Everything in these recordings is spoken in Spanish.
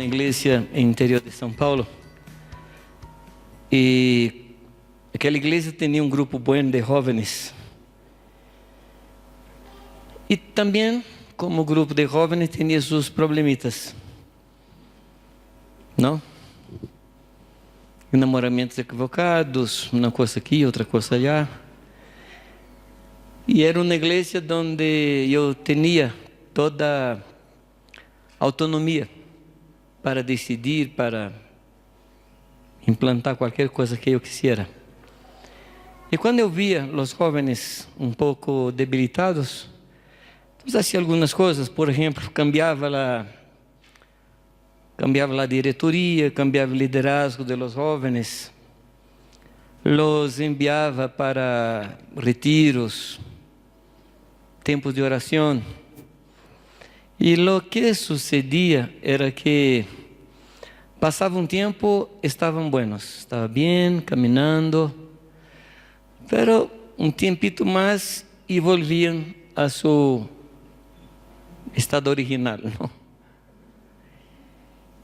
uma igreja no interior de São Paulo e aquela igreja tinha um grupo bom de jovens e também como grupo de jovens tinha seus problemitas, não? Enamoramentos equivocados, uma coisa aqui, outra coisa allá. E era uma igreja onde eu tinha toda a autonomia para decidir, para implantar qualquer coisa que eu quisera. E quando eu via os jovens um pouco debilitados, eu fazia algumas coisas. Por exemplo, cambiava a diretoria, cambiava o liderazgo de los jovens, los enviava para retiros, tempos de oração. E lo que sucedia era que passava um tempo, estavam buenos, estava bem, caminhando, pero um tempito mais e volviam a seu estado original, não?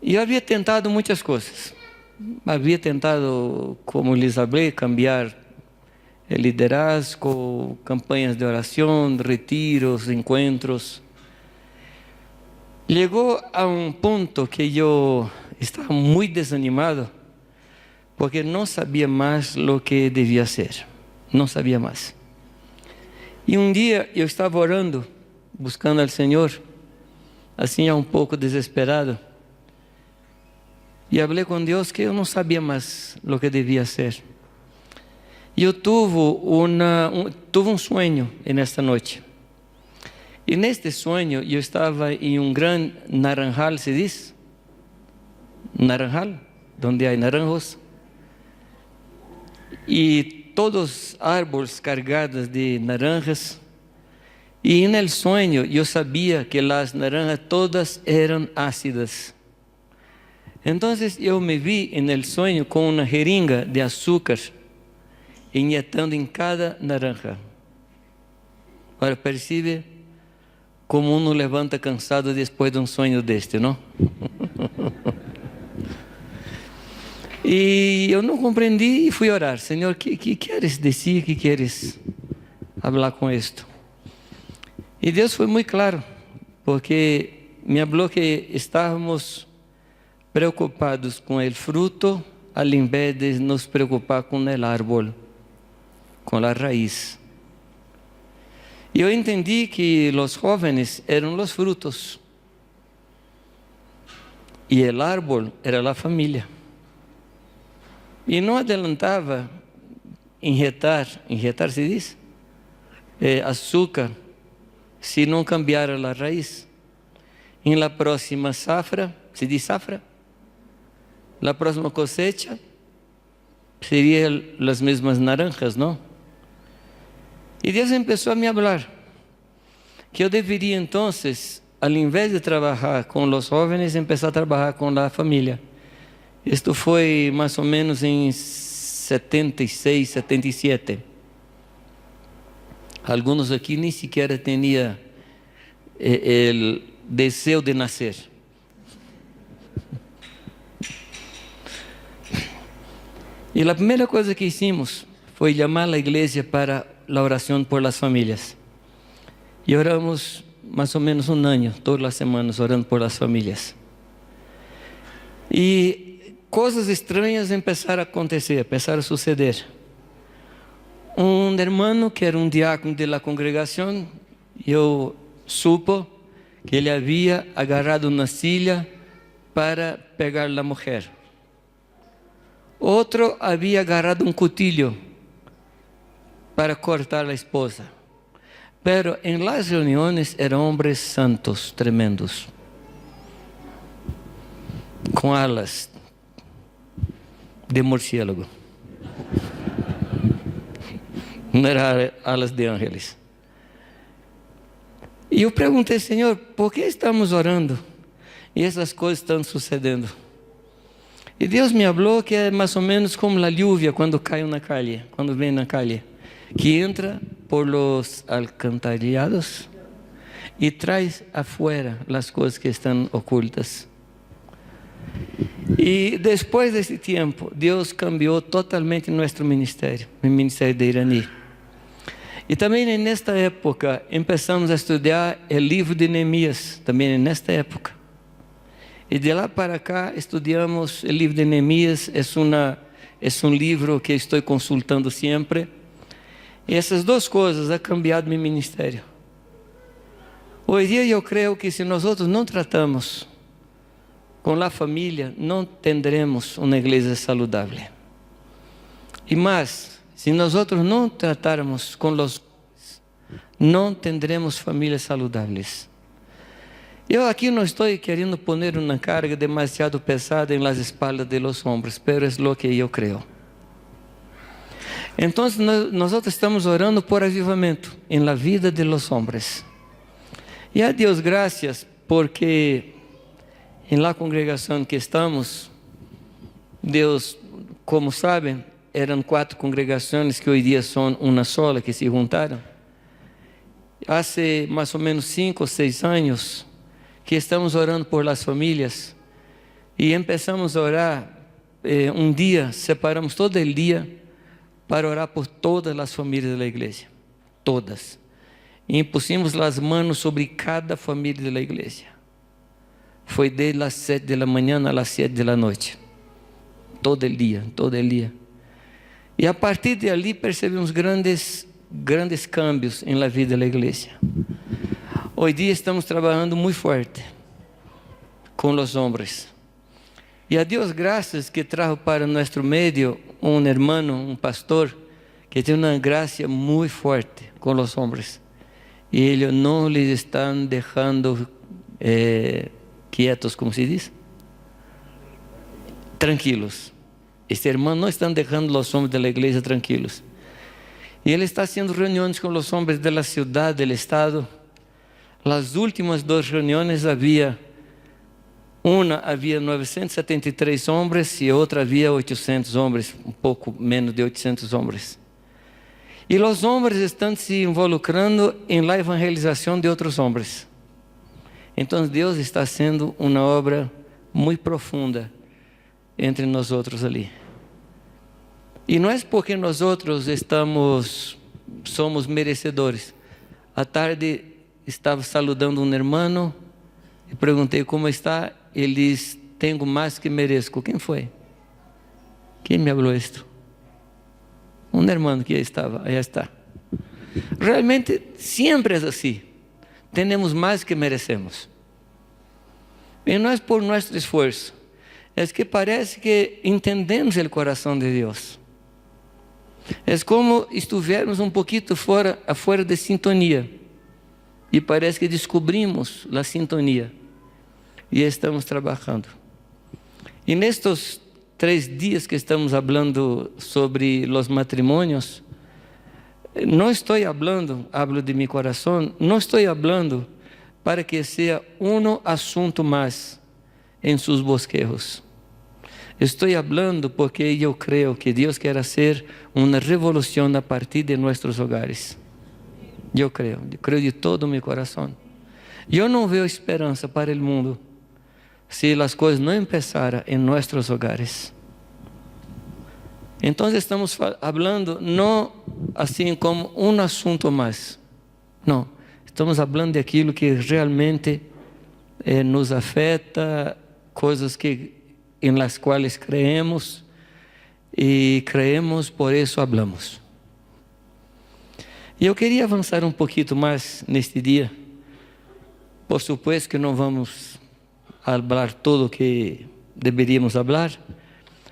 E eu havia tentado muitas coisas. Havia tentado, como lhes falei, cambiar o liderazgo, campanhas de oração, retiros, encontros. Chegou a um ponto que eu estava muito desanimado, porque não sabia mais o que devia ser. Não sabia mais. E um dia eu estava orando, buscando ao Senhor, assim um pouco desesperado, e falei com Deus que eu não sabia mais o que devia ser. E eu tive um sonho nesta noite. E neste sonho eu estava em um grande naranjal, se diz? Naranjal, onde há naranjos. E todos os árvores carregados de naranjas. E no sonho eu sabia que as naranjas todas eram ácidas. Então eu me vi no sonho com uma jeringa de açúcar, injetando em cada naranja. Agora percebe como uno levanta cansado depois de um sonho deste, não? E eu não compreendi e fui orar. Senhor, que queres dizer? Que queres falar com isto? E Deus foi muito claro, porque me falou que estávamos preocupados com o fruto, ao invés de nos preocupar com o árbol, com a raiz. E eu entendi que os jovens eram os frutos e o árbol era a família. E não adiantava injetar se diz, açúcar, se não cambiar a raiz. Em la próxima safra, se diz safra, la próxima cosecha seriam as mesmas naranjas, não? E Deus começou a me falar que eu deveria, então, ao invés de trabalhar com os jovens, começar a trabalhar com a família. Isto foi mais ou menos em 76, 77. Alguns aqui nem sequer tinham o desejo de nascer. E a primeira coisa que hicimos foi chamar a igreja para a oração por las famílias. E oramos mais ou menos um ano, todas as semanas, orando por las famílias. E coisas estranhas começaram a acontecer, começaram a suceder. Um irmão que era um diácono da congregação, eu supo que ele havia agarrado uma silla para pegar a mulher. Outro havia agarrado um cuchillo para cortar a esposa. Pero en las reuniones eran hombres santos, tremendos, com alas de morcélago. Não eram alas de ángeles. E eu perguntei, Senhor, por que estamos orando e essas coisas estão sucedendo? E Deus me falou que é mais ou menos como a lluvia quando cai na calle, quando vem na calle, que entra por los alcantarillados e traz afuera as coisas que estão ocultas. Y después de ese tiempo, Dios cambió totalmente nuestro ministerio, el ministerio de Iraní. Y también en esta época empezamos a estudiar el libro de Nehemías, también en esta época. Y de lá para acá estudiamos el libro de Nehemías, es un libro que estoy consultando siempre. Y esas dos cosas han cambiado mi ministerio. Hoy día yo creo que si nosotros no tratamos con la familia, no tendremos una iglesia saludable. Y más, si nosotros no tratáramos con los hombres, no tendremos familias saludables. Yo aquí no estoy queriendo poner una carga demasiado pesada en las espaldas de los hombres, pero es lo que yo creo. Entonces nosotros estamos orando por avivamiento en la vida de los hombres. Y a Dios gracias porque en la congregación que estamos, Dios, como saben, eran 4 congregaciones que hoy día son una sola, que se juntaron. Hace más o menos 5 o 6 años que estamos orando por las familias y empezamos a orar un día, separamos todo el día para orar por todas las familias de la iglesia, todas. Y pusimos las manos sobre cada familia de la iglesia. Fue de las 7 de la mañana a las 7 de la noche. Todo el día, todo el día. Y a partir de allí percebemos grandes cambios en la vida de la iglesia. Hoy día estamos trabajando muy fuerte con los hombres. Y a Dios gracias que trajo para nuestro medio un hermano, un pastor, que tiene una gracia muy fuerte con los hombres. Y ellos no les están dejando quietos, como se dice, tranquilos. Este hermano no están dejando los hombres de la iglesia tranquilos. Y él está haciendo reuniones con los hombres de la ciudad, del estado. Las últimas 2 reuniones había 973 hombres y otra había 800 hombres, un poco menos de 800 hombres. Y los hombres están se involucrando en la evangelización de otros hombres. Entonces Dios está haciendo una obra muy profunda entre nosotros ali. Y no es porque nosotros somos merecedores. À tarde estava saludando um irmão e perguntei como está. Ele diz: tenho mais que mereço. Quem foi? Quem me falou isto? Um irmão que estava, aí está. Realmente sempre é assim. Temos mais que merecemos. E não é por nosso esforço. É que parece que entendemos o coração de Deus. É como estivermos um pouquinho afuera de sintonia. E parece que descobrimos a sintonia. E estamos trabalhando. E nestes 3 dias que estamos falando sobre os matrimônios, não estou falando, hablo de meu coração, não estou falando para que seja um assunto mais em seus bosquejos. Estou falando porque eu creio que Deus quer fazer uma revolução a partir de nossos hogares. Eu creio de todo o meu coração. Eu não vejo esperança para o mundo se as coisas não começarem em nossos hogares. Então estamos falando não assim como um assunto mais. Não, estamos falando de aquilo que realmente nos afeta, coisas em las quais creemos e creemos, por isso hablamos. E eu queria avançar um pouquinho mais neste dia. Por supuesto que não vamos falar tudo o que deveríamos falar,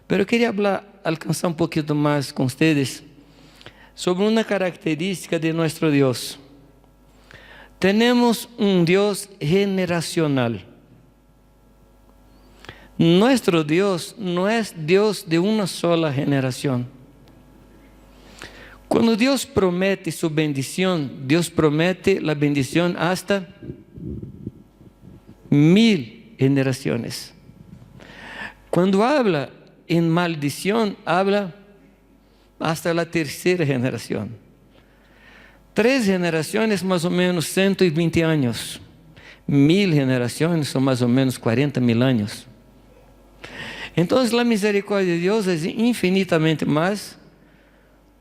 mas eu queria alcançar um pouquinho mais com vocês sobre uma característica de nosso Deus. Temos um Deus generacional. Nuestro Dios no es Dios de una sola generación. Cuando Dios promete su bendición, Dios promete la bendición hasta 1000 generaciones. Cuando habla en maldición, habla hasta la 3ª generación. 3 generaciones más o menos 120 años. 1000 generaciones son más o menos 40.000 años. Entonces la misericordia de Dios es infinitamente más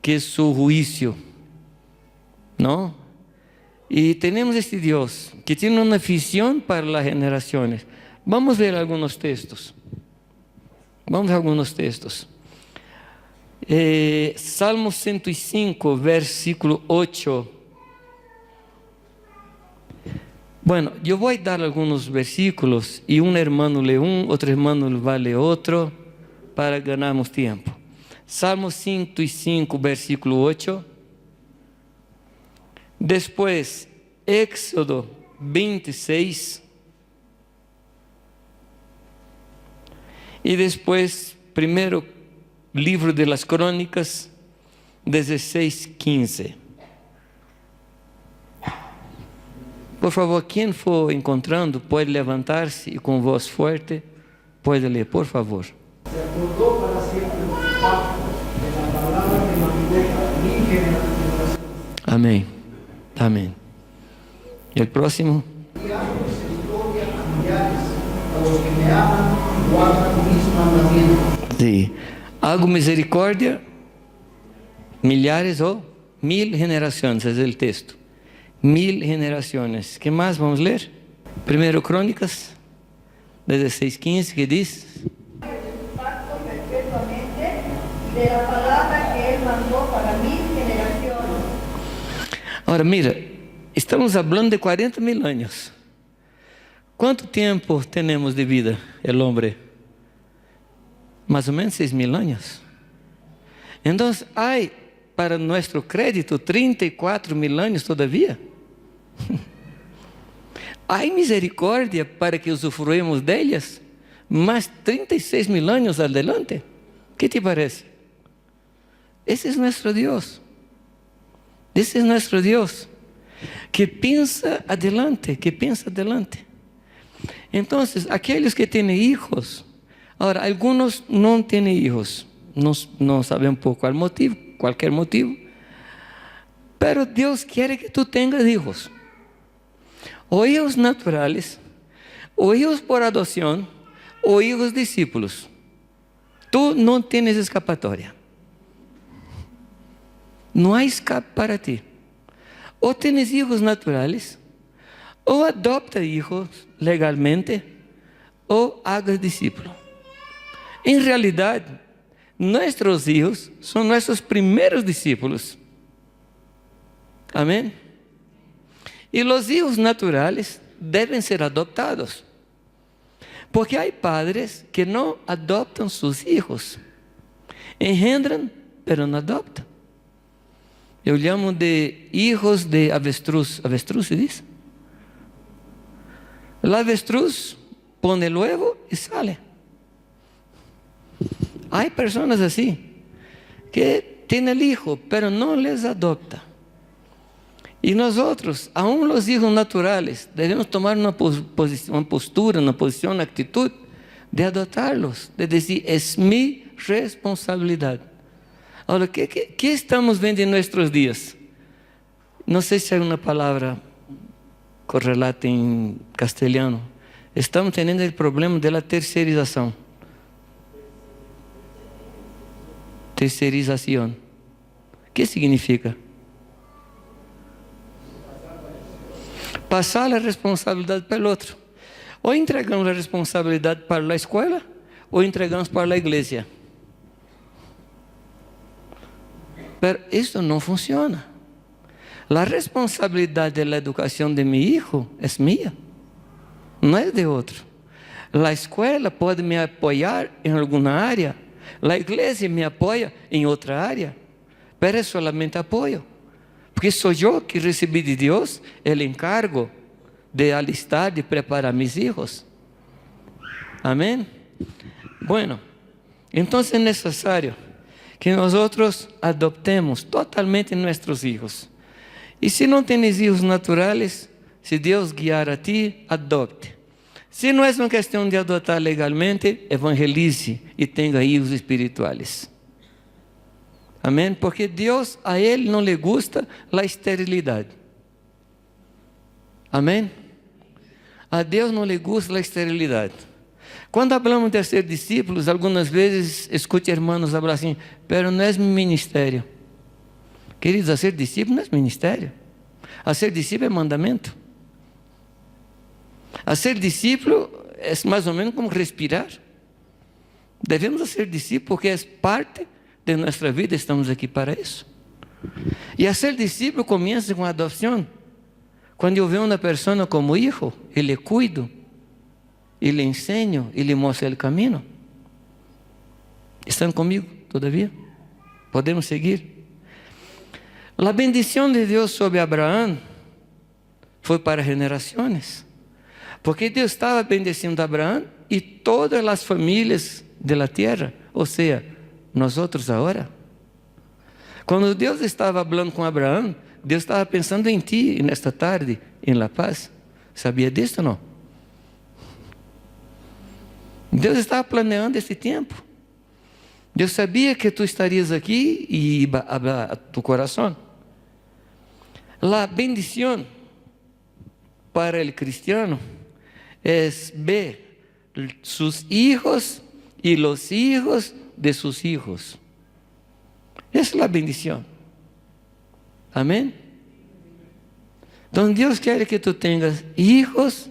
que su juicio, ¿no? Y tenemos este Dios que tiene una visión para las generaciones. Vamos a ver algunos textos. Vamos a algunos textos. Salmo 105, versículo 8. Bueno, yo voy a dar algunos versículos y un hermano lee otro hermano va a leer otro para ganarmos tiempo. Salmo 105, versículo 8. Después, Éxodo 26. Y después, primero, Libro de las Crónicas 16:15. Por favor, quien for encontrando, puede levantar-se y con voz fuerte puede leer, por favor. Se acordó para siempre el pacto de la palabra que mandó a 1000 generaciones. Amén. Amén. ¿Y el próximo? Y hago misericordia a millares, a los que me aman y guardan mis mandamientos. Sí. Hago misericordia, millares o 1000 generaciones, es el texto. 1000 generaciones. ¿Qué más vamos a leer? Primero Crónicas 16:15, que dice: Pacto perpetuamente y de la palabra que él mandó para 1000 generaciones. Ahora mira, estamos hablando de 40.000 años. ¿Cuánto tiempo tenemos de vida el hombre? Más o menos 6.000 años. Entonces hay para nuestro crédito 34.000 años todavía. Hay misericordia para que usufruemos de ellas más 36.000 años adelante. ¿Qué te parece? Ese es nuestro Dios. Ese es nuestro Dios, que piensa adelante, que piensa adelante. Entonces, aquellos que tienen hijos, ahora, algunos no tienen hijos, no saben por cuál motivo, cualquier motivo, pero Dios quiere que tú tengas hijos, o hijos naturales, o hijos por adopción, o hijos discípulos. Tú no tienes escapatoria. No hay escape para ti. O tienes hijos naturales, o adopta hijos legalmente, o hagas discípulo. En realidad, nuestros hijos son nuestros primeros discípulos. Amén. Y los hijos naturales deben ser adoptados. Porque hay padres que no adoptan sus hijos. Engendran, pero no adoptan. Eu llamo de hijos de avestruz. ¿Avestruz se dice? El avestruz pone el huevo y sale. Hay personas así, que tienen el hijo, pero no les adopta. Y nosotros, aún los hijos naturales, debemos tomar una postura, una posición, una actitud de adoptarlos, de decir, es mi responsabilidad. Ahora, ¿qué estamos viendo en nuestros días? No sé si hay una palabra correlata en castellano. Estamos teniendo el problema de la tercerización. Tercerización. ¿Qué significa? Pasar la responsabilidad para el otro. O entregamos la responsabilidad para la escuela, o entregamos para la iglesia. Pero esto no funciona. La responsabilidad de la educación de mi hijo es mía, no es de otro. La escuela puede me apoyar en alguna área, la iglesia me apoya en otra área, pero es solamente apoyo, porque soy yo que recibí de Dios el encargo de alistar, de preparar a mis hijos. Amén. Bueno, entonces es necesario que nosotros adoptemos totalmente nuestros hijos. Y si no tienes hijos naturales, si Dios guiar a ti, adopte. Si no es una cuestión de adoptar legalmente, evangelice y tenga hijos espirituales. Amén. Porque Dios, a Él no le gusta la esterilidad. Amén. A Dios no le gusta la esterilidad. Quando falamos de ser discípulos, algumas vezes escuto irmãos falar assim, pero não é ministério. Queridos, a ser discípulo não é ministério. A ser discípulo é mandamento. A ser discípulo é mais ou menos como respirar. Devemos ser discípulos porque é parte de nossa vida, estamos aqui para isso. E a ser discípulo começa com a adoção. Quando eu vejo uma pessoa como hijo, eu lhe cuido, eu lhe ensino, eu lhe mostro o caminho. Estão comigo todavia? Podemos seguir? A bendição de Deus sobre Abraão foi para gerações. Porque Deus estava bendecindo Abraão e todas as famílias da terra, ou seja, nós outros agora. Quando Deus estava falando com Abraão, Deus estava pensando em ti nesta tarde, em La Paz. Sabia disso ou não? Deus estava planeando esse tempo. Deus sabia que tu estarias aqui e iba a hablar a tu coração. A bendição para o cristiano é ver sus hijos e los hijos de sus hijos. Essa é a bendição. Amém? Então Deus quer que tu tenhas hijos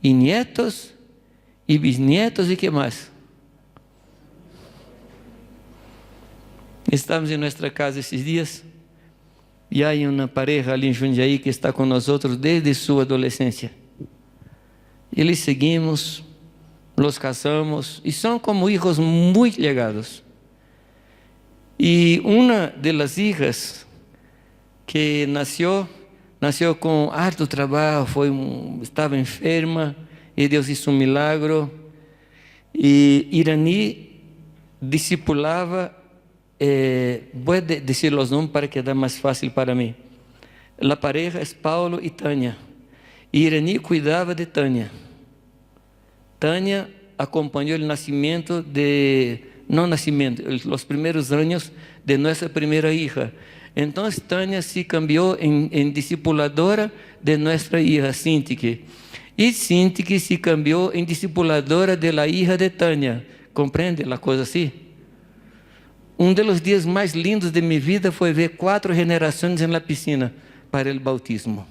e nietos e bisnietos e que mais? Estamos em nossa casa esses dias e há uma pareja ali em Jundiaí que está com nós desde sua adolescência. Eles seguimos, los casamos e são como hijos muito legados. E uma das hijas que nasceu com harto trabalho, estava enferma e Deus hizo um milagro. E Irani discipulava, vou dizer os nomes para que dê mais fácil para mim. A pareja é Paulo e Tânia. E Irani cuidava de Tânia. Tânia acompanhou o nascimento os primeiros anos de nossa primeira hija. Então, Tânia se cambiou em discipuladora de nossa hija, Cintique. E Cintique se cambiou em discipuladora de la hija de Tânia. Compreende a coisa assim? Um dos dias mais lindos de minha vida foi ver 4 gerações na piscina para o bautismo.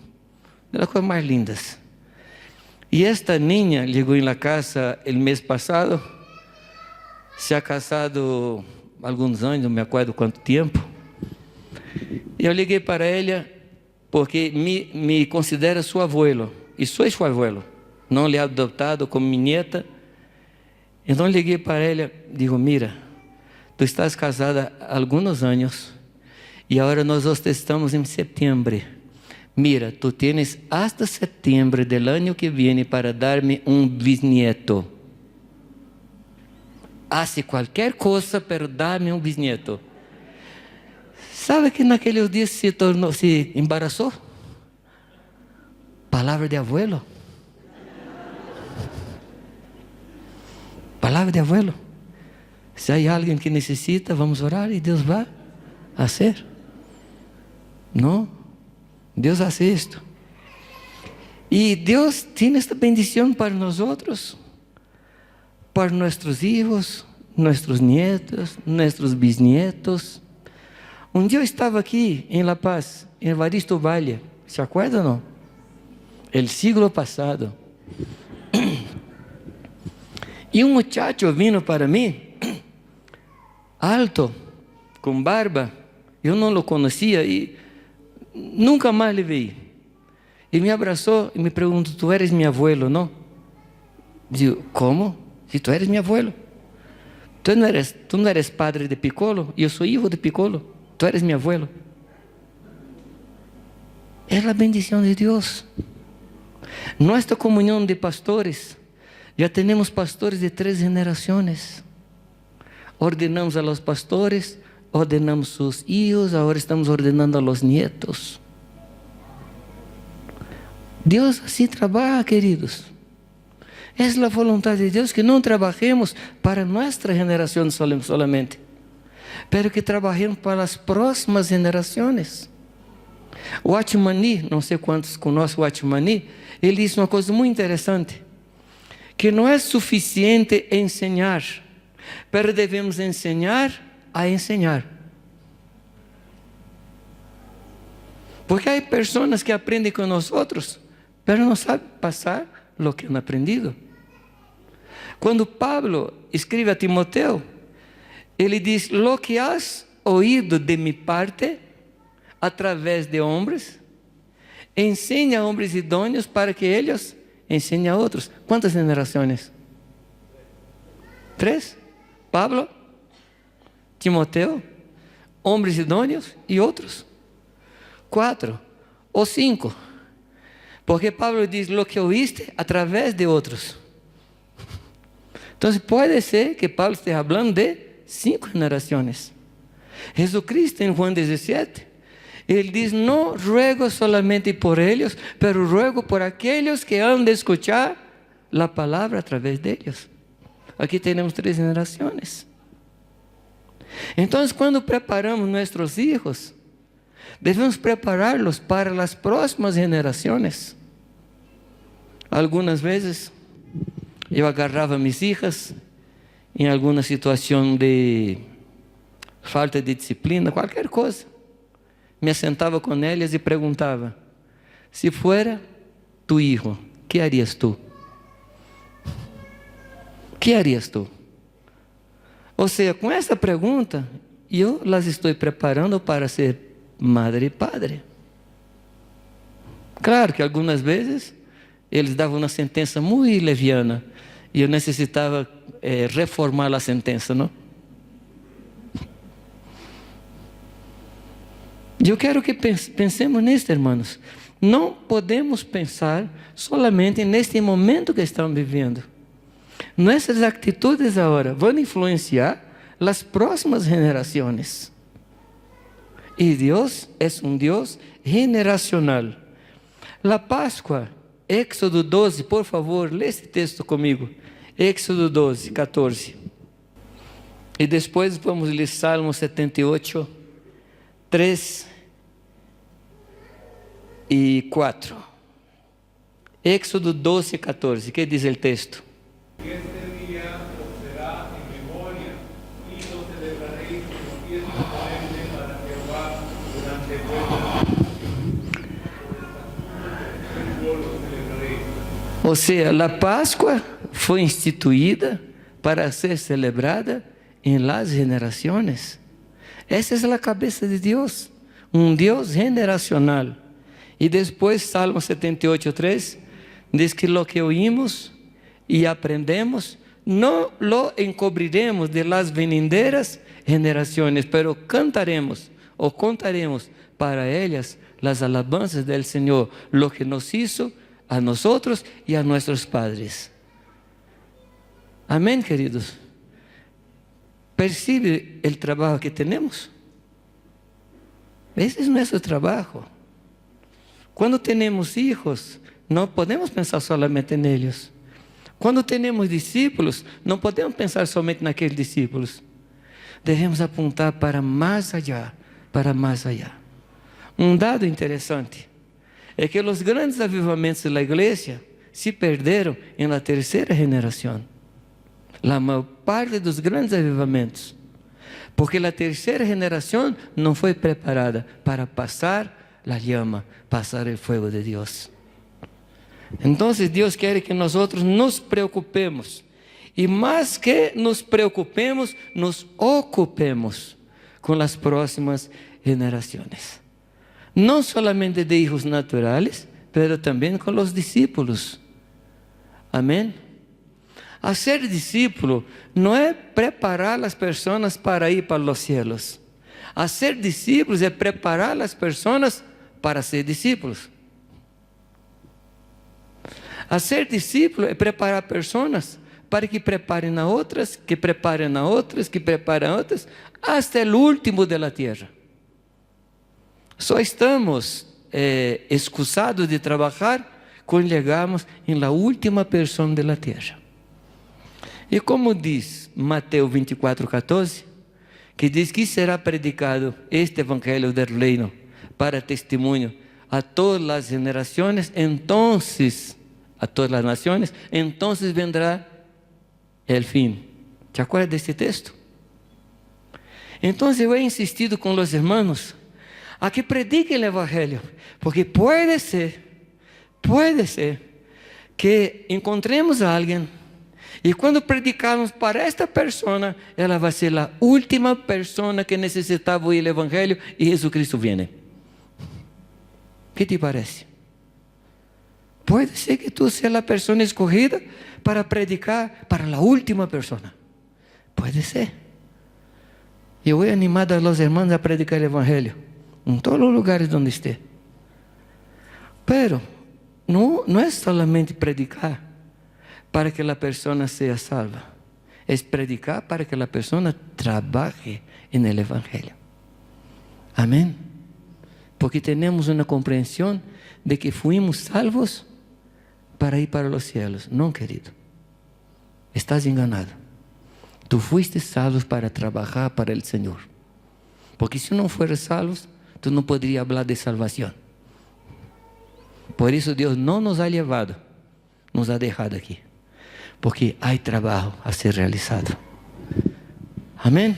Das coisas mais lindas. E esta niña chegou em la casa o mês passado, se ha casado alguns anos, não me acordo quanto tempo. E eu liguei para ela porque me considera seu abuelo, e sou seu abuelo, não lhe adotado como minha nieta. Então liguei para ela, digo, mira, tu estás casada há alguns anos e agora nós estamos em setembro. Mira, tu tienes hasta setembro del año que viene para darme um bisnieto. Hace qualquer coisa, pero dá-me um bisnieto. Sabe que naqueles dias se embaraçou? Palavra de abuelo. Palavra de abuelo. Se há alguém que necessita, vamos orar e Deus vai fazer. Não? Deus hace isto. E Deus tem esta bendição para nós outros, para nossos filhos, nossos nietos, nossos bisnietos. Um dia eu estava aqui em La Paz, em Evaristo Valle, se acorda ou não? El siglo passado. E um muchacho vino para mim, alto, com barba. Eu não o conhecia e nunca mais lhe vi. E me abraçou e me perguntou, tu eres meu abuelo, não? Digo, como? Se tu eres meu abuelo. Tu não eres padre de Piccolo? Eu sou hijo de Piccolo. Tu eres meu abuelo. É a bendição de Deus. Nossa comunhão de pastores, já temos pastores de 3 gerações. Ordenamos a los pastores, ordenamos sus hijos, agora estamos ordenando a los nietos. Deus assim trabalha, queridos. É a vontade de Deus que não trabalhemos para nossa geração solamente, pero que trabalhemos para as próximas gerações. O Atmani, não sei quantos conhecem o Atmani, ele disse uma coisa muito interessante, que não é suficiente ensinar, pero devemos ensinar a ensinar. Porque há pessoas que aprendem com nós, pero não sabem passar o que han aprendido. Quando Pablo escreve a Timoteo, ele diz: lo que has oído de mi parte, através de homens, ensina a homens idôneos para que eles ensinem a outros. Quantas gerações? 3. Pablo, Timoteo, homens idôneos e outros. 4 ou 5. Porque Pablo diz: lo que oíste através de outros. Então pode ser que Pablo esteja falando de 5 gerações. Jesucristo em Juan 17, ele diz: não ruego solamente por eles, pero ruego por aqueles que han de escuchar a palavra através de eles. Aqui temos 3 gerações. Então, quando preparamos nossos filhos, devemos prepará-los para as próximas gerações. Algumas vezes, eu agarrava minhas filhas em alguma situação de falta de disciplina, qualquer coisa. Me assentava com elas e perguntava: se fuera tu hijo, que harias tu? Que harias tu? Ou seja, com essa pergunta, eu las estou preparando para ser madre e padre. Claro que algumas vezes eles davam uma sentença muito leviana e eu necessitava reformar a sentença, não? E eu quero que pensemos nisso, irmãos. Não podemos pensar solamente neste momento que estamos vivendo. Nossas atitudes agora vão influenciar as próximas gerações. E Deus é um Deus generacional. La Páscoa, Éxodo 12, por favor, lê esse texto comigo. Éxodo 12, 14. E depois vamos ler Salmo 78, 3 e 4. Éxodo 12, 14. Que diz o texto? Este día os será en memoria y lo celebraréis como fiesta solemne para Jehová durante vuestras celebraréis. Ou seja, a Páscoa foi instituída para ser celebrada em las generações. Essa é a cabeça de Deus, um Deus generacional. E depois, Salmo 78, 3, diz que lo que oímos e aprendemos, não lo encobriremos de las venideiras gerações, pero cantaremos ou contaremos para elas las alabanzas del Senhor, lo que nos hizo a nosotros e a nuestros padres. Amém, queridos? ¿Percibe el trabajo que tenemos? Ese es nuestro trabajo. Cuando tenemos hijos, no podemos pensar solamente en ellos. Quando temos discípulos, não podemos pensar somente naqueles discípulos. Devemos apontar para mais allá, para mais allá. Um dado interessante é que os grandes avivamentos da igreja se perderam em la terceira geração. A maior parte dos grandes avivamentos, porque a terceira geração não foi preparada para passar a llama, passar o fogo de Deus. Então, Deus quer que nós nos preocupemos. E mais que nos preocupemos, nos ocupemos com as próximas gerações. Não solamente de hijos naturais, mas também com os discípulos. Amém? A ser discípulo não é preparar as pessoas para ir para os cielos. A ser discípulos é preparar as pessoas para ser discípulos. A ser discípulo é preparar pessoas para que preparem a outras, que preparem a outras, que preparem a outras, até o último da terra. Só estamos excusados de trabalhar quando chegamos em la última pessoa da terra. E como diz Mateus 24, 14, que diz que será predicado este evangelho do reino para testemunho a todas as gerações, então a todas las naciones, entonces vendrá el fin. ¿Te acuerdas de este texto? Entonces yo he insistido con los hermanos a que prediquen el Evangelio, porque puede ser que encontremos a alguien y cuando predicamos para esta persona, ela va a ser la última persona que necesitaba oír el Evangelio y Jesucristo viene. ¿Qué te parece? Puede ser que tú seas la persona escogida para predicar para la última persona. Puede ser. Yo voy a animar a los hermanos a predicar el Evangelio en todos los lugares donde esté. Pero no es solamente predicar para que la persona sea salva. Es predicar para que la persona trabaje en el Evangelio. Amén. Porque tenemos una comprensión de que fuimos salvos para ir para los cielos. No, querido. Estás enganado. Tú fuiste salvo para trabajar para el Señor. Porque si no fueras salvo, tú no podrías hablar de salvación. Por eso Dios no nos ha llevado, nos ha dejado aquí. Porque hay trabajo a ser realizado. Amén.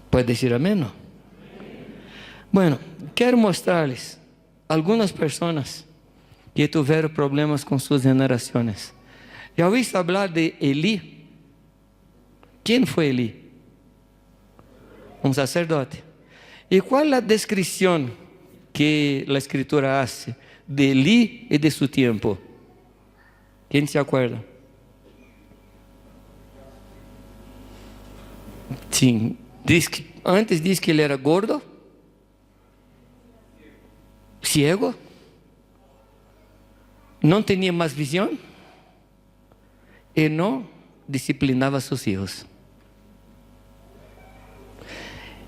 ¿Puedes decir amén? ¿No? Bueno, quiero mostrarles algunas personas que tuvieron problemas con sus generaciones. ¿Ya oíste hablar de Elí? ¿Quién fue Elí? Un sacerdote. ¿Y cuál es la descripción que la Escritura hace de Elí y de su tiempo? ¿Quién se acuerda? Sí, antes dice que él era gordo, ciego, no tenía más visión y no disciplinaba a sus hijos.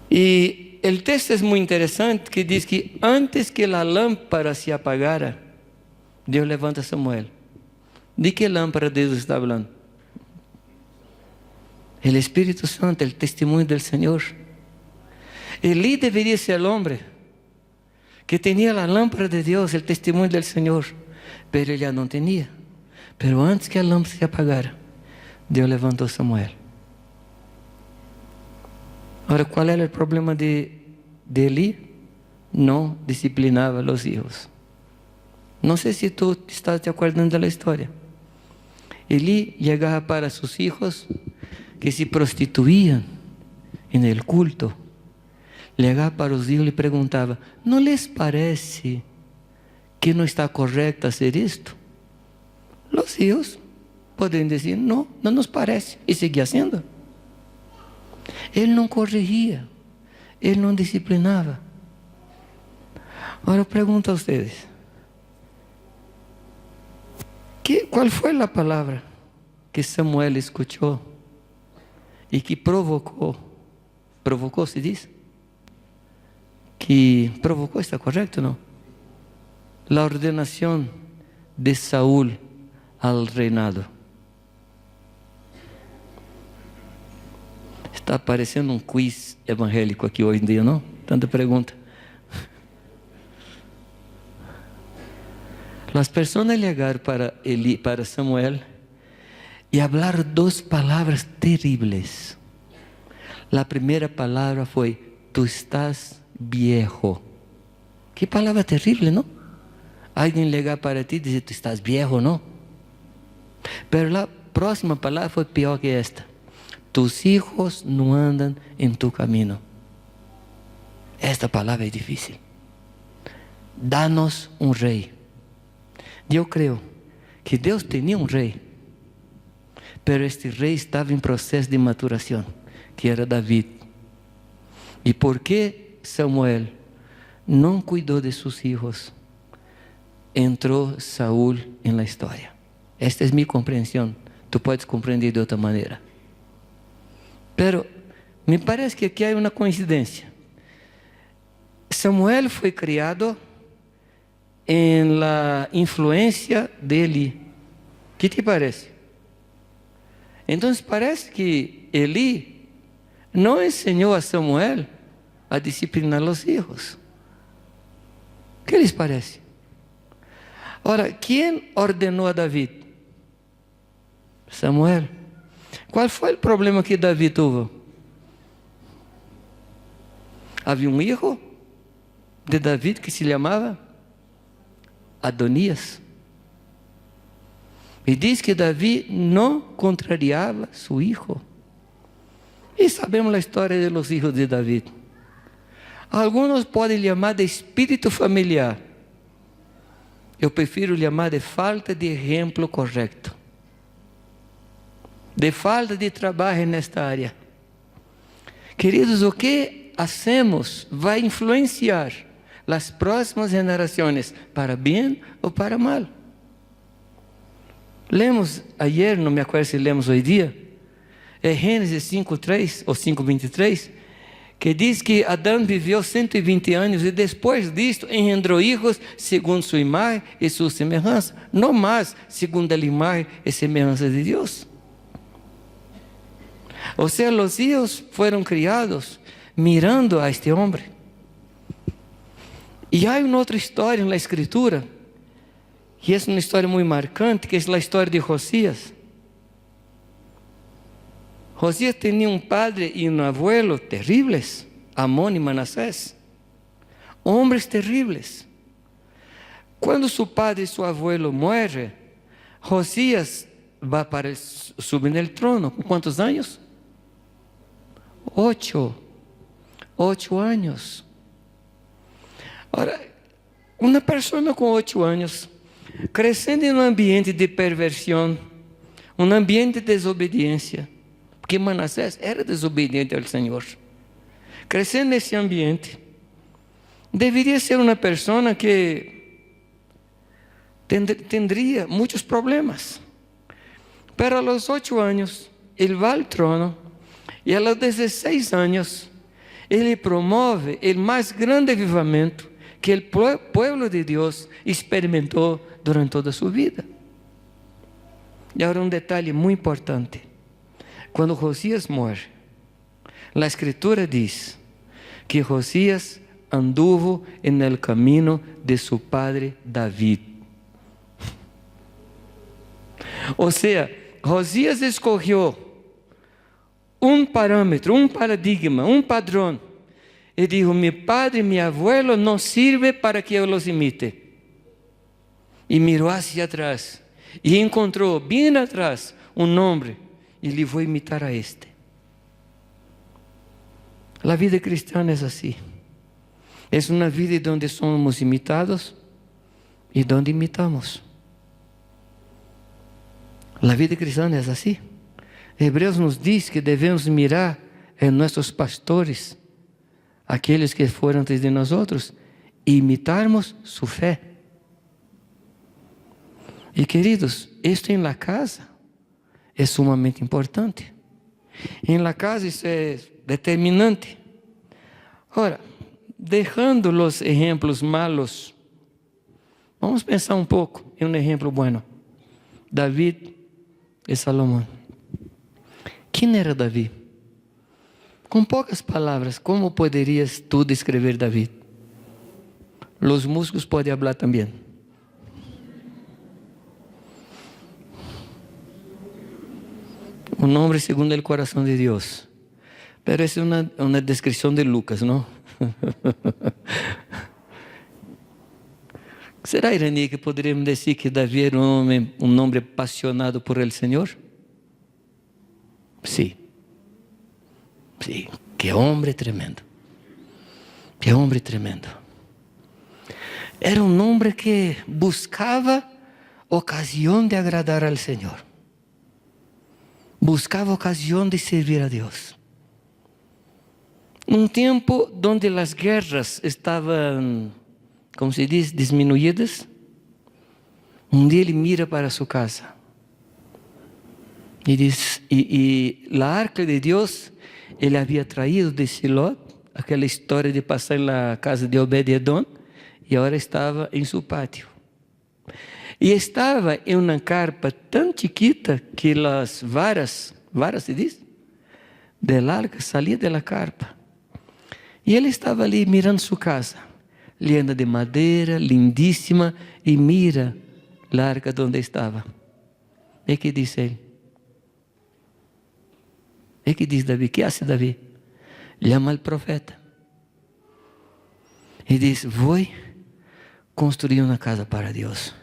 Y el texto es muy interesante, que dice que antes que la lámpara se apagara, Dios levanta a Samuel. ¿De qué lámpara Dios está hablando? El Espíritu Santo, el testimonio del Señor. Elí debería ser el hombre que tenía la lámpara de Dios, el testimonio del Señor, pero él ya no tenía. Pero antes que la lámpara se apagara, Dios levantó a Samuel. Ahora, ¿cuál era el problema de Elí? No disciplinaba a los hijos. No sé si tú estás te acordando de la historia. Elí llegaba para sus hijos que se prostituían en el culto. Llegaba para los hijos y le preguntaba: ¿no les parece que no está correcto hacer esto? Los hijos podrían decir: no nos parece, y seguía haciendo. Él no corregía, él no disciplinaba. Ahora pregunto a ustedes, ¿cuál fue la palabra que Samuel escuchó y que provocó, se dice? Que provocó, ¿está correcto o no? La ordenación de Saúl al reinado. Está parecendo um quiz evangélico aqui hoje em dia, não? Tanta pergunta. As pessoas chegaram para Samuel e falaram duas palavras terríveis. A primeira palavra foi: tu estás viejo. Que palavra terrível, não? Alguém chegar para ti e dizer: tu estás viejo, não? Pero a próxima palavra foi pior que esta: tus hijos no andan en tu camino. Esta palabra es difícil. Danos un rey. Yo creo que Dios tenía un rey, pero este rey estaba en proceso de maturación, que era David. ¿Y por qué Samuel no cuidó de sus hijos? Entró Saúl en la historia. Esta es mi comprensión. Tú puedes comprender de otra manera. Pero me parece que aquí hay una coincidencia. Samuel fue criado en la influencia de Elí. ¿Qué te parece? Entonces parece que Elí no enseñó a Samuel a disciplinar a los hijos. ¿Qué les parece? Ahora, ¿quién ordenó a David? Samuel. ¿Cuál fue el problema que David tuvo? Había un hijo de David que se llamaba Adonías. Y dice que David no contrariaba a su hijo. Y sabemos la historia de los hijos de David. Algunos pueden llamar de espíritu familiar. Eu prefiro llamar de falta de ejemplo correcto. De falta de trabajo nesta área. Queridos, o que hacemos vai influenciar as próximas gerações, para bem ou para mal. Lemos ayer, não me acuerdo se lemos hoje dia, é Gênesis 5:3 ou 5:23, que diz que Adão viveu 120 anos e depois disto engendrou hijos segundo sua imagem e sua semelhança, não mais segundo a imagem e semelhança de Deus. Ou seja, os hijos foram criados mirando a este homem. E há uma outra história na Escritura, que é uma história muito marcante, que é a história de Josias. Josias tinha um padre e um abuelo terríveis, Amon e Manassés, homens terríveis. Quando seu padre e seu abuelo morrem, Josias vai para subir no trono. Com quantos anos? 8 anos. Ora, uma pessoa com 8 anos, crescendo em um ambiente de perversão, um ambiente de desobediência, porque Manassés era desobediente ao Senhor, crescendo nesse ambiente, deveria ser uma pessoa que tendría muitos problemas. Pero a los 8 anos, ele vai ao trono, e a los 16 anos, ele promove o mais grande avivamento que o pueblo de Deus experimentou durante toda a sua vida. E agora um detalhe muito importante. Quando Josias morre, a Escritura diz que Josias anduvo en el camino de su padre David. Ou seja, Josias escolheu um parâmetro, um paradigma, um padrão. E dijo: mi padre e mi abuelo não sirve para que eu los imite. E mirou hacia atrás e encontrou bem atrás um homem e lhe vou imitar a este. A vida cristã é assim. É uma vida onde somos imitados e onde imitamos. A vida cristã é assim. Hebreus nos diz que devemos mirar em nossos pastores, aqueles que foram antes de nós outros, e imitarmos sua fé. E queridos, isto em la casa é sumamente importante. Em la casa isso é determinante. Ora, deixando os exemplos malos, vamos pensar um pouco em um exemplo bueno. David e Salomão. Quem era Davi? Com poucas palavras, como poderias tu descrever Davi? Os músicos podem falar também. Um homem segundo o coração de Deus. Pero essa é uma descrição de Lucas, não? Será ironia que poderíamos dizer que Davi era um homem apaixonado por el Senhor? Sim. Sim. Que homem tremendo. Que homem tremendo. Era um homem que buscava ocasião de agradar ao Senhor. Buscava ocasião de servir a Deus. Num tempo onde as guerras estavam, como se diz, diminuídas, um dia ele mira para sua casa e diz, e a arca de Deus ele havia traído de Siló, aquela história de passar na casa de Obed-Edom, e agora estava em seu pátio. E estava em uma carpa tão chiquita que as varas se diz, del arca saíam da carpa. E ele estava ali mirando sua casa, linda de madeira, lindíssima, e mira la arca donde estaba. ¿Y qué dice él? ¿Y qué dice David? ¿Qué hace David? Llama al profeta y dice: voy a construir una casa para Dios,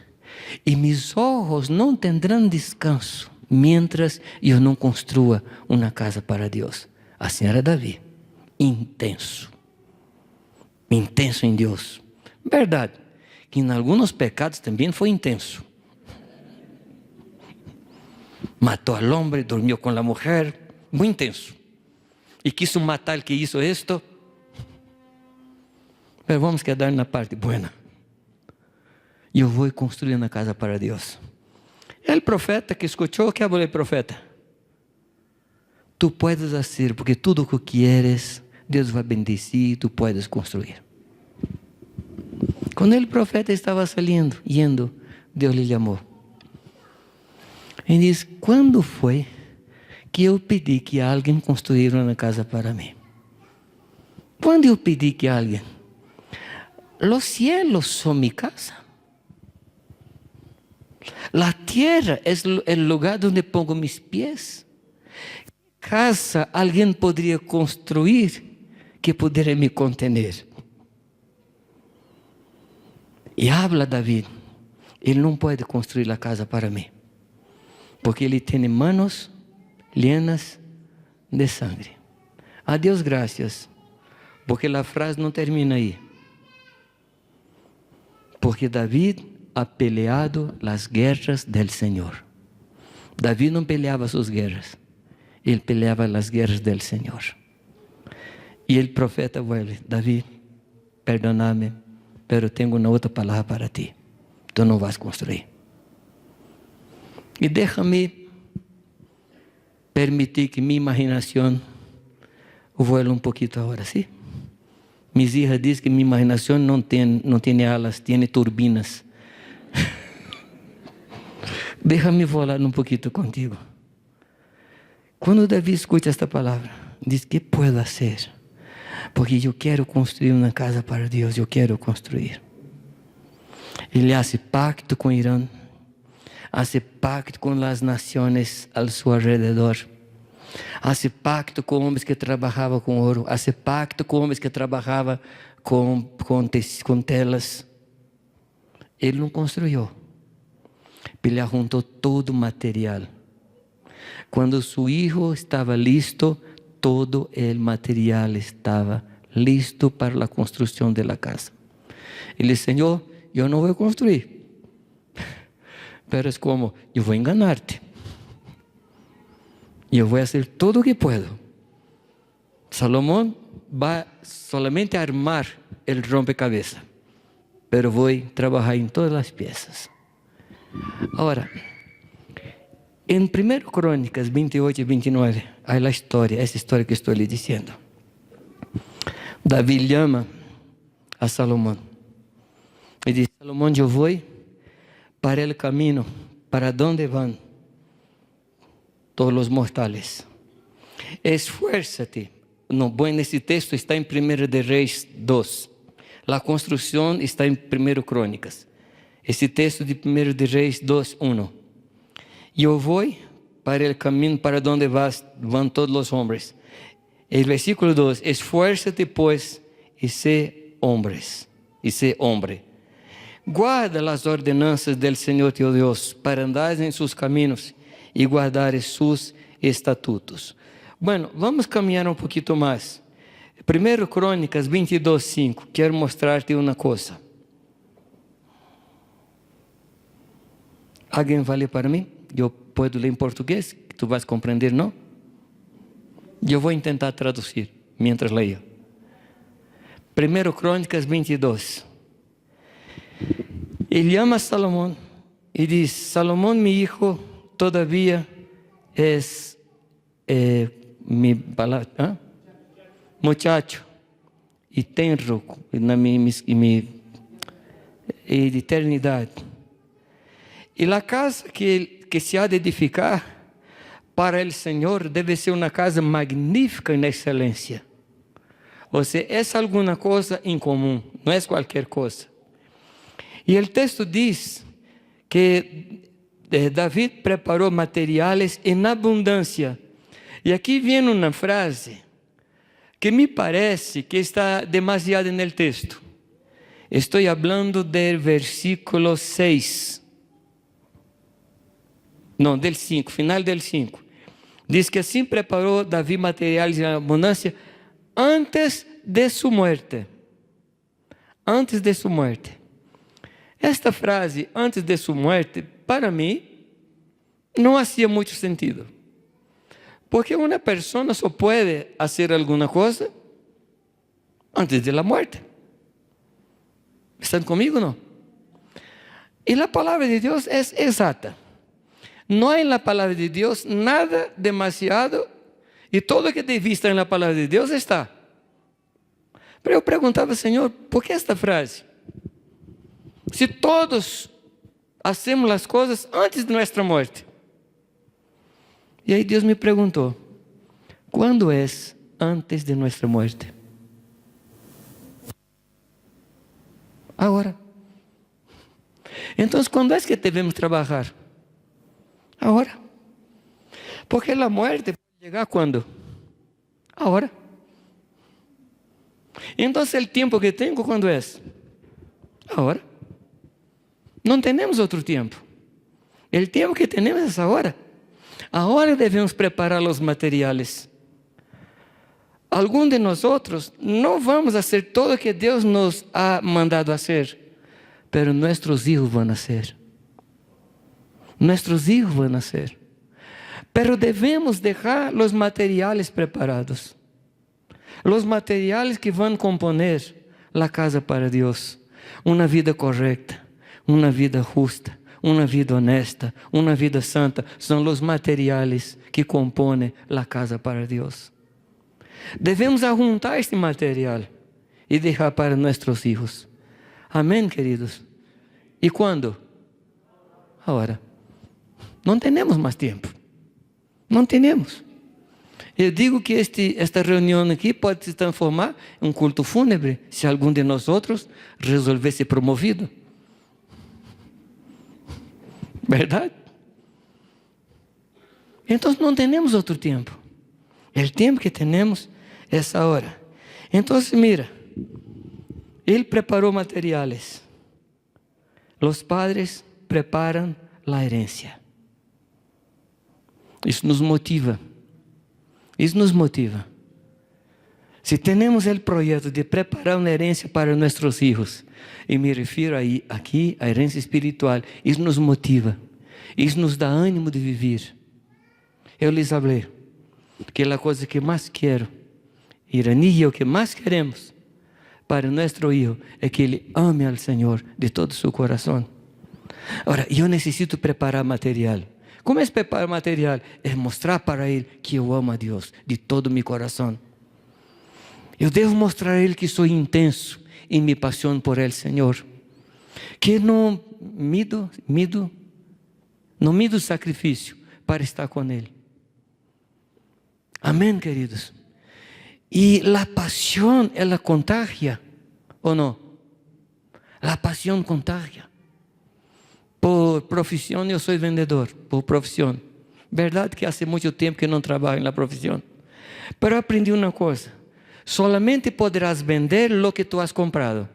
y mis ojos no tendrán descanso mientras yo no construya una casa para Dios. Así era David, intenso en Dios. Verdad que en algunos pecados también fue intenso. Mató al hombre, durmió con la mujer, muy intenso. Y quiso matar al que hizo esto. Pero vamos a quedar en la parte buena. Yo voy a construir una casa para Dios. El profeta que escuchó, ¿qué habló el profeta? Tú puedes hacer, porque todo lo que quieres, Dios va a bendecir, tú puedes construir. Cuando el profeta estaba saliendo, yendo, Dios le llamó. Y dice: ¿cuándo fue que eu pedi que alguém construísse uma casa para mim? Quando eu pedi que alguém? Los cielos son mi casa. La tierra es el lugar donde pongo mis pies. ¿Qué casa alguien podría construir que pudiera me contener? Y habla David: él no puede construir la casa para mí, porque ele tiene manos llenas de sangre. A Dios gracias, porque la frase no termina ahí. Porque David ha peleado las guerras del Señor. David no peleaba sus guerras, él peleaba las guerras del Señor. Y el profeta vuelve: David, perdóname, pero tengo una otra palabra para ti. Tú no vas a construir. Y déjame permitir que mi imaginación vuele un poquito ahora, ¿sí? Mis hijas dicen que mi imaginación no tiene alas, tiene turbinas. Déjame volar un poquito contigo. Cuando David escucha esta palabra, dice: ¿qué puedo hacer? Porque yo quiero construir una casa para Dios, yo quiero construir. Ele hace pacto con Irán, hace pacto con las naciones a su alrededor, hace pacto con hombres que trabajaban con oro, hace pacto con hombres que trabajaban con telas. Ele não construyó, ele juntó todo material. Cuando su hijo estaba listo, todo el material estaba listo para la construcción de la casa. Ele disse: Señor, yo no voy a construir, pero es como, yo voy a enganarte. Yo voy a hacer todo lo que puedo. Salomón va solamente a armar el rompecabezas, pero voy a trabajar en todas las piezas. Ahora, en 1 Crónicas 28 y 29 hay la historia, esa historia que estoy le diciendo. David llama a Salomón y dice: Salomón, yo voy para el camino, para donde van todos los mortales. Esfuérzate. No, bueno, ese texto está en 1 de Reyes 2. La construcción está en 1 Crónicas. Ese texto de 1 de Reyes 2, 1. Yo voy para el camino para donde van todos los hombres. El versículo 2. Esfuérzate pues y sé hombres, y sé hombre. Guarda las ordenanzas del Señor tu Dios para andar en sus caminos y guardar sus estatutos. Bueno, vamos a caminar un poquito más. 1 Crónicas 22, 5. Quiero mostrarte una cosa. ¿Alguien va a leer para mí? Yo puedo leer en portugués, tú vas a comprender, ¿no? Yo voy a intentar traducir mientras leo. 1 Crónicas 22. Él llama a Salomón y dice: Salomón, mi hijo, todavía es mi palabra, ¿eh? Muchacho y tenro en mi eternidad. Y la casa que se ha de edificar para el Señor debe ser una casa magnífica en excelencia. O sea, es alguna cosa en común, no es cualquier cosa. Y el texto dice que David preparou materiais em abundância. E aqui vem uma frase que me parece que está demasiado no texto. Estou falando do versículo 6. Não, del 5, final del 5. Diz que assim preparou Davi materiais em abundância antes de sua morte. Antes de sua morte. Esta frase, antes de sua morte, para mim, não fazia muito sentido. Porque uma pessoa só pode fazer alguma coisa antes da morte. ¿Están comigo ou não? E a palavra de Deus é exata. Não há na palavra de Deus nada demasiado, e tudo que devia estar na palavra de Deus está. Mas eu perguntava, Senhor, por que esta frase? Se todos hacemos as coisas antes de nossa morte. E aí Deus me perguntou, quando é antes de nossa morte? Agora. Então, quando é que devemos trabalhar? Agora. Porque a morte pode chegar quando? Agora. Então, o tempo que tenho, quando é? Agora. Não temos outro tempo. O tempo que temos é agora. Agora devemos preparar os materiais. Alguns de nós outros não vamos fazer tudo o que Deus nos ha mandado fazer, mas nossos filhos vão nascer. Nossos filhos vão nascer. Mas devemos deixar os materiais preparados. Os materiais que vão componer a casa para Deus. Uma vida correta, uma vida justa, uma vida honesta, uma vida santa, são os materiais que compõem a casa para Deus. Devemos juntar este material e deixar para nossos filhos. Amém, queridos? E quando? Agora. Não temos mais tempo. Não temos. Eu digo que esta reunião aqui pode se transformar em um culto fúnebre se algum de nós outros resolver ser promovido. Verdade? Então não temos outro tempo. O tempo que temos é essa hora. Então, mira, ele preparou materiais. Os padres preparam a herança. Isso nos motiva. Isso nos motiva. Se temos o projeto de preparar uma herança para nossos filhos, e me refiro aí, aqui à herança espiritual, isso nos motiva. Isso nos dá ânimo de viver. Eu lhes falei que a coisa que mais quero, Irani e eu que mais queremos para nosso filho é que ele ame ao Senhor de todo o seu coração. Agora, eu necessito preparar material. Como é preparar material? É mostrar para ele que eu amo a Deus de todo o meu coração. Eu devo mostrar a ele que sou intenso em minha paixão por ele, Senhor. Que não mido sacrifício para estar com ele. Amém, queridos? E a paixão, ela contagia, ou não? A paixão contagia. Por profissão, eu sou vendedor, por profissão. Verdade que há muito tempo que não trabalho na profissão. Mas aprendi uma coisa. Solamente poderás vender lo que tu has comprado.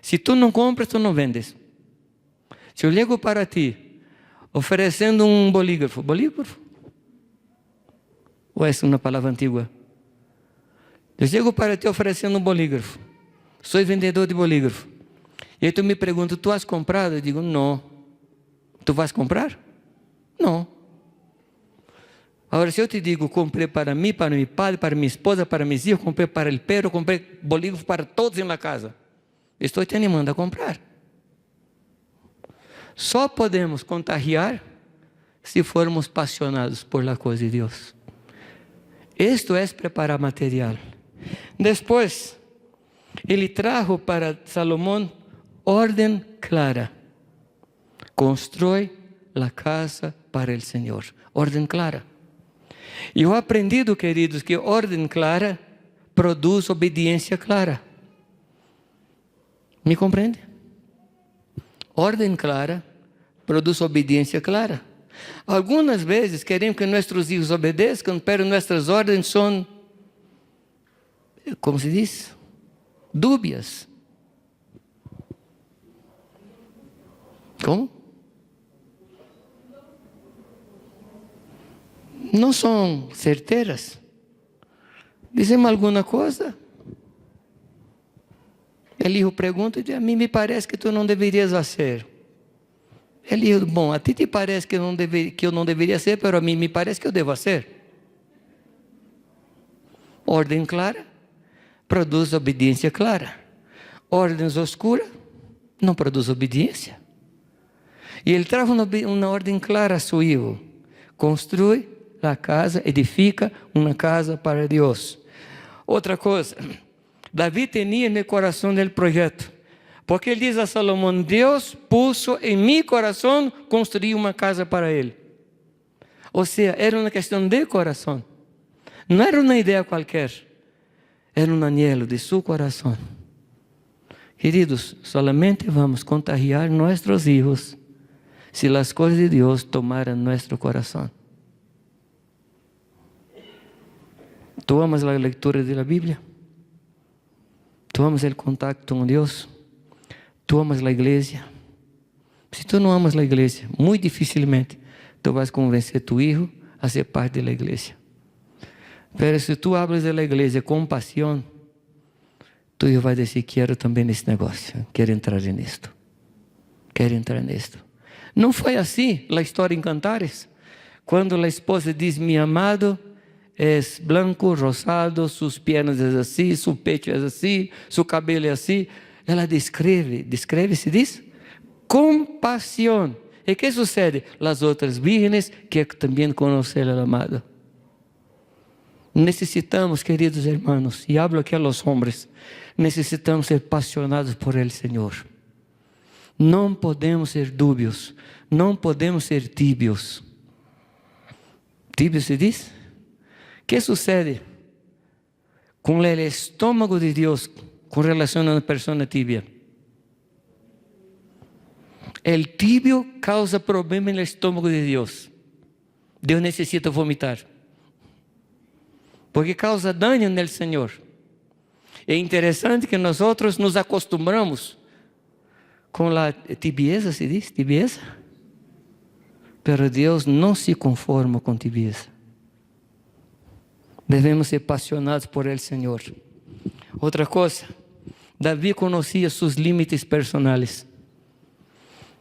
Se tu não compras, tu não vendes. Se eu chego para ti, oferecendo um bolígrafo. ¿Bolígrafo? Ou é uma palavra antiga? Eu chego para ti oferecendo um bolígrafo. Sou vendedor de bolígrafo. E aí tu me pergunta, tu has comprado? Eu digo, não. Tu vais comprar? Não. Agora, se eu te digo, comprei para mim, para meu pai, para minha esposa, para meus filhos, comprei para o perro, comprei bolígrafo para todos na casa. Estou te animando a comprar. Só podemos contagiar se formos apaixonados por la coisa de Deus. Isto é preparar material. Depois, ele trajo para Salomão ordem clara. Constrói a casa para o Senhor. Ordem clara. E eu aprendi, queridos, que ordem clara produz obediência clara. Me compreende? Ordem clara produz obediência clara. Algumas vezes queremos que nossos filhos obedeçam, mas nossas ordens são, como se diz, dúbias. Como? Não são certeiras. Dizemos alguma coisa, o filho pergunta e diz: a mim me parece que tu não deverias fazer. Ele diz: bom, a ti te parece que eu não deveria ser, mas a mim me parece que eu devo ser. Ordem clara produz obediência clara. Ordens oscuras não produz obediência. E ele traz uma ordem clara a seu filho: construi a casa, edifica uma casa para Deus. Outra coisa, Davi tinha no coração o projeto, porque ele diz a Salomão: Deus puso em meu coração construir uma casa para ele. Ou seja, era uma questão de coração, não era uma ideia qualquer, era um anhelo de seu coração. Queridos, solamente vamos contagiar nossos filhos se as coisas de Deus tomaram nosso coração. ¿Tú amas la lectura de la Biblia? ¿Tú amas el contacto con Dios? ¿Tú amas la iglesia? Si tú no amas la iglesia, muy difícilmente tú vas a convencer a tu hijo a ser parte de la iglesia. Pero si tú hablas de la iglesia con pasión, tu hijo va a decir: quiero también este negocio, quiero entrar en esto, quiero entrar en esto. No fue así la historia en Cantares, cuando la esposa dice: mi amado es blanco, rosado, sus piernas es así, su pecho es así, su cabelo es así. Ela descreve, se diz, com pasión. ¿Y qué sucede? Las otras vírgenes que también conocen al amado. Necesitamos, queridos hermanos, y hablo aquí a los hombres, necesitamos ser apasionados por el Señor. Não podemos ser dúbios, não podemos ser tibios. Tibio se diz? O que sucede com o estômago de Deus com relação a uma pessoa tibia? O tibio causa problema no estômago de Deus. Deus necessita vomitar, porque causa dano no Senhor. É interessante que nós nos acostumamos com a tibieza, se diz, tibieza. Pero Deus não se conforma com tibieza. Devemos ser apaixonados por el Senhor. Outra coisa, Davi conhecia seus limites personais.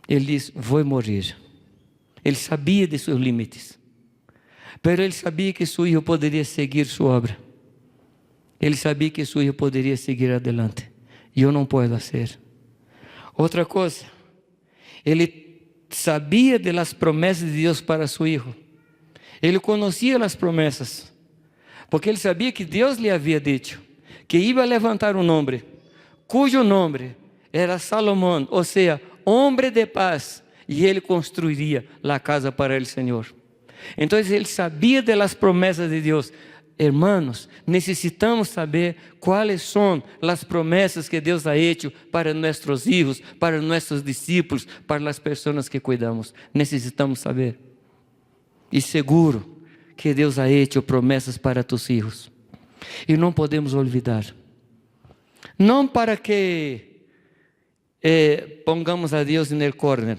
Ele diz: vou morrer. Ele sabia de seus limites, mas ele sabia que seu filho poderia seguir sua obra. Ele sabia que seu filho poderia seguir adelante. E eu não posso fazer. Outra coisa, ele sabia das promessas de Deus para seu filho. Ele conhecia as promessas, porque ele sabia que Deus lhe havia dito que ia levantar um homem, cujo nome era Salomão, ou seja, homem de paz, e ele construiria a casa para o Senhor. Então ele sabia das promessas de Deus. Hermanos, necessitamos saber quais são as promessas que Deus ha hecho para nossos filhos, para nossos discípulos, para as pessoas que cuidamos. Necessitamos saber. E seguro que Deus ha hecho promessas para tus filhos. E não podemos olvidar. Não para que pongamos a Deus no corner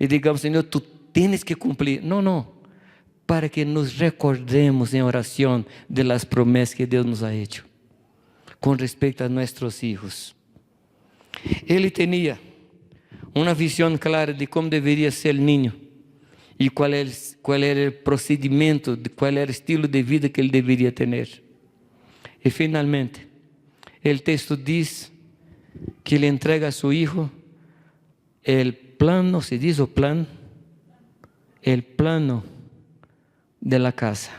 e digamos: Senhor, tu tienes que cumprir. Não, não. Para que nos recordemos em oração de las promessas que Deus nos ha hecho com respeito a nossos filhos. Ele tinha uma visão clara de como deveria ser o niño e qual era o procedimento, qual era o estilo de vida que ele deveria ter. E finalmente, o texto diz que ele entrega a seu filho o plano, se diz o plano de la casa.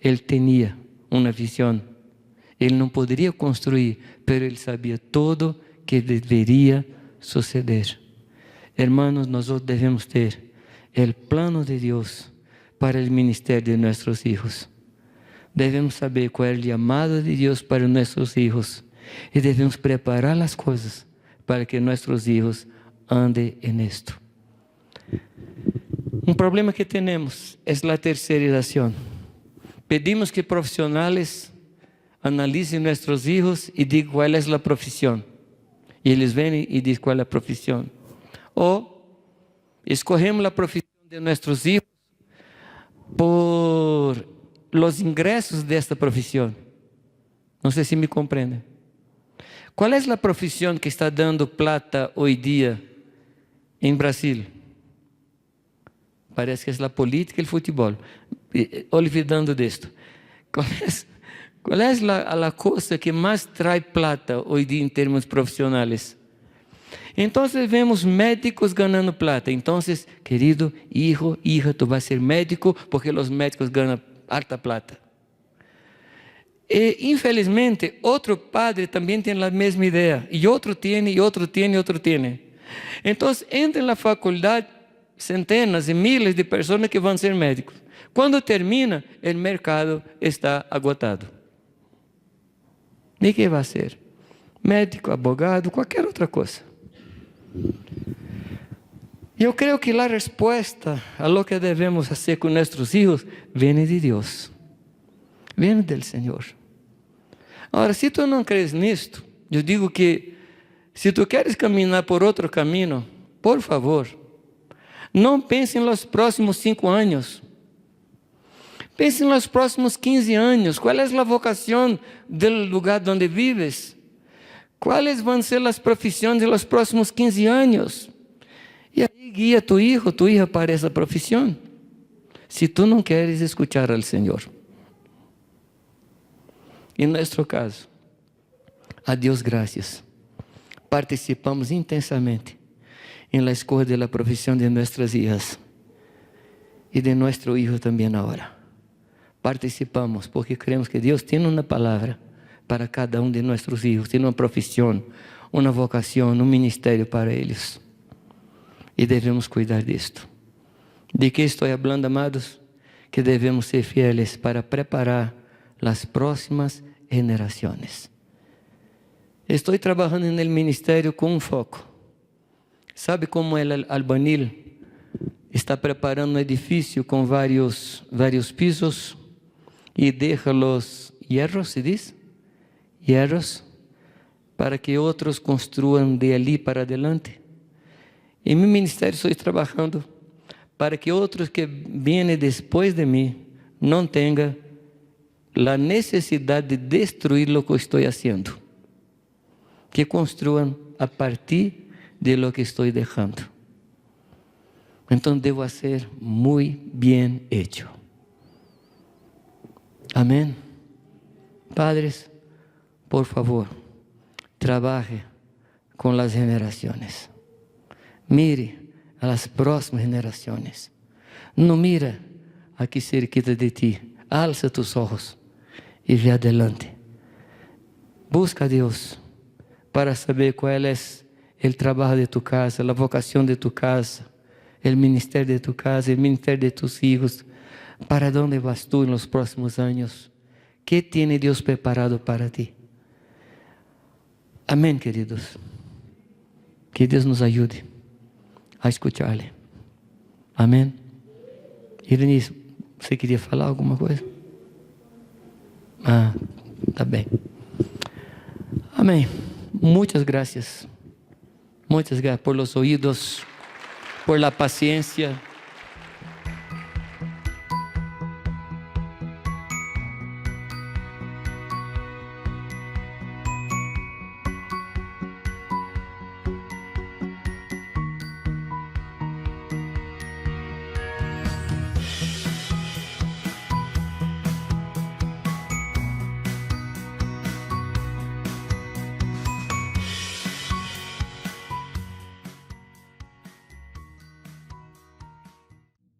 Ele tinha uma visão. Ele não poderia construir, mas ele sabia tudo que deveria suceder. Hermanos, nós devemos ter o plano de Deus para o ministério de nossos filhos. Devemos saber qual é o chamado de Deus para nossos filhos e devemos preparar as coisas para que nossos filhos andem em esto. Un problema que tenemos es la tercerización. Pedimos que profesionales analicen nuestros hijos y digan cuál es la profesión. Y ellos vienen y dicen cuál es la profesión. O escogemos la profesión de nuestros hijos por los ingresos de esta profesión. No sé si me comprenden. ¿Cuál es la profesión que está dando plata hoy día en Brasil? Parece que es la política y el fútbol. Olvidando de esto. ¿Cuál es la cosa que más trae plata hoy día en términos profesionales? Entonces vemos médicos ganando plata. Entonces, querido hijo, hija, tú vas a ser médico porque los médicos ganan harta plata. Infelizmente, otro padre también tiene la misma idea. Y otro tiene, y otro tiene, y otro tiene. Entonces, entra en la facultad centenas y miles de personas que van a ser médicos. Cuando termina, el mercado está agotado. ¿Y qué va a ser? Médico, abogado, cualquier otra cosa. Yo creo que la respuesta a lo que debemos hacer con nuestros hijos viene de Dios. Viene del Señor. Ahora, si tú no crees en esto, yo digo que si tú quieres caminar por otro camino, por favor, no pense en los próximos 5 años. Pense en los próximos 15 años. ¿Cuál es la vocación del lugar donde vives? ¿Cuáles van a ser las profesiones de los próximos 15 años? Y ahí guía a tu hijo, tu hija para esa profesión. Si tú no quieres escuchar al Señor. En nuestro caso, a Dios gracias. Participamos intensamente en la escoge de la profesión de nuestras hijas y de nuestro hijo también ahora. Participamos porque creemos que Dios tiene una palabra para cada uno de nuestros hijos, tiene una profesión, una vocación, un ministerio para ellos. Y debemos cuidar de esto. ¿De qué estoy hablando, amados? Que debemos ser fieles para preparar las próximas generaciones. Estoy trabajando en el ministerio con un foco. ¿Sabe cómo el albañil está preparando un edificio con varios pisos y deja los hierros, ¿se dice? Hierros, para que otros construyan de allí para adelante. En mi ministerio estoy trabajando para que otros que vienen después de mí no tengan la necesidad de destruir lo que estoy haciendo. Que construyan a partir de lo que estoy dejando. Entonces debo hacer muy bien hecho. Amén. Padres, por favor, trabaje con las generaciones. Mire a las próximas generaciones. No mira aquí cerquita de ti. Alza tus ojos y ve adelante. Busca a Dios para saber cuál es el trabajo de tu casa, la vocación de tu casa, el ministerio de tu casa, el ministerio de tus hijos. ¿Para dónde vas tú en los próximos años? ¿Qué tiene Dios preparado para ti? Amén, queridos. Que Dios nos ayude a escucharle. Amén. Irenice, você queria falar alguma coisa? Tá bem. Amém. Muchas gracias. Muchas gracias por los oídos, por la paciencia.